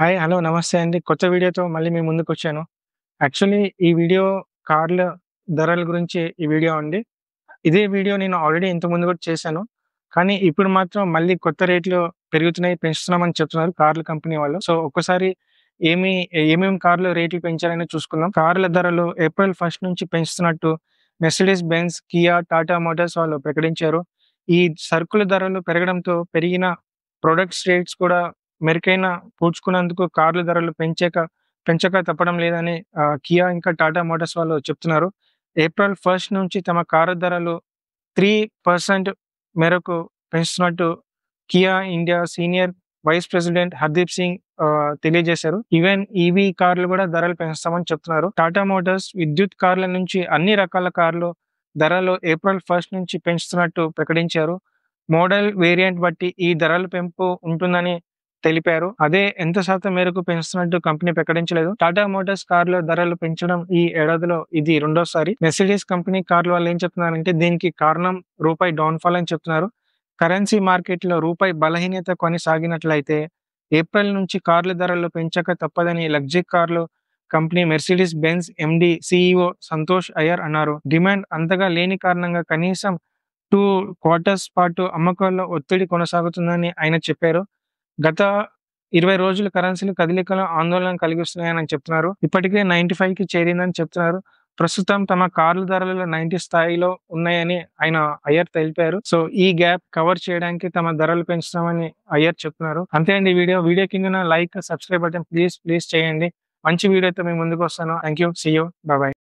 Hi. Hello. నమస్తే అండి. కొత్త వీడియోతో మళ్ళీ మీ ముందుకొచ్చాను. యాక్చువల్లీ ఈ వీడియో కార్ల ధరల గురించి ఈ వీడియో అండి. ఇదే వీడియో నేను ఆల్రెడీ ఇంతకుముందు కూడా చేశాను. కానీ ఇప్పుడు మాత్రం మళ్ళీ కొత్త రేట్లు పెరుగుతున్నాయి, పెంచుతున్నామని చెప్తున్నారు కార్ల కంపెనీ వాళ్ళు. సో, ఒక్కసారి ఏమి ఏమేం కార్లు రేట్లు పెంచారని చూసుకుందాం. కార్ల ధరలు ఏప్రిల్ 1 నుంచి పెంచుతున్నట్టు Mercedes Benz, Kia, Tata Motors వాళ్ళు ప్రకటించారు. ఈ సరుకుల ధరలు పెరగడంతో పెరిగిన ప్రొడక్ట్స్ రేట్స్ కూడా మెరుగైన పూడ్చుకున్నందుకు కార్ల ధరలు పెంచక తప్పడం లేదని కియా ఇంకా టాటా మోటార్స్ వాళ్ళు చెప్తున్నారు. ఏప్రిల్ 1 నుంచి తమ కారు ధరలు 3% మేరకు పెంచుతున్నట్టు Kia India senior vice president Hardeep Singh తెలియజేశారు. ఈవెన్ ఈవీ కార్లు కూడా ధరలు పెంచుతామని చెప్తున్నారు. టాటా మోటార్స్ విద్యుత్ కార్ల నుంచి అన్ని రకాల కార్లు ధరలు ఏప్రిల్ 1 నుంచి పెంచుతున్నట్టు ప్రకటించారు. మోడల్ వేరియంట్ బట్టి ఈ ధరల పెంపు ఉంటుందని తెలిపారు. అదే ఎంత శాతం మేరకు పెంచుతున్నట్టు కంపెనీ ప్రకటించలేదు. టాటా మోటార్స్ కార్ల ధరలు పెంచడం ఈ ఏడాదిలో ఇది రెండోసారి. మెర్సిడెస్ కంపెనీ కార్ల వాళ్ళు ఏం చెప్తున్నారంటే దీనికి కారణం రూపాయి డౌన్‌ఫాల్ అని చెప్తున్నారు. కరెన్సీ మార్కెట్‌లో రూపాయి బలహీనత కొనసాగినట్లయితే ఏప్రిల్ నుంచి కార్ల ధరలు పెంచక తప్పదని లగ్జరీ కార్లు company Mercedes Benz MD, CEO Santosh Iyer అన్నారు. డిమాండ్ అంతగా లేని కారణంగా కనీసం 2 క్వార్టర్స్ పాటు అమ్మకాల్లో ఒత్తిడి కొనసాగుతుందని ఆయన చెప్పారు. గత 20 రోజులు కరెన్సీల కదలికలు ఆందోళన కలిగిస్తున్నాయని చెప్తున్నారు. ఇప్పటికే 95కి చేరిందని చెప్తున్నారు. ప్రస్తుతం తమ కార్ల ధరలు 90 స్థాయిలో ఉన్నాయని అయ్యర్ తెలిపారు. సో, ఈ గ్యాప్ కవర్ చేయడానికి తమ ధరలు పెంచుతామని అయ్యర్ చెప్తున్నారు. అంతే అండి వీడియో కిందన లైక్, సబ్స్క్రైబ్ బటన్ ప్లీజ్ చేయండి. మంచి వీడియోతో మీ ముందుకొస్తాను. Thank you. See you. By.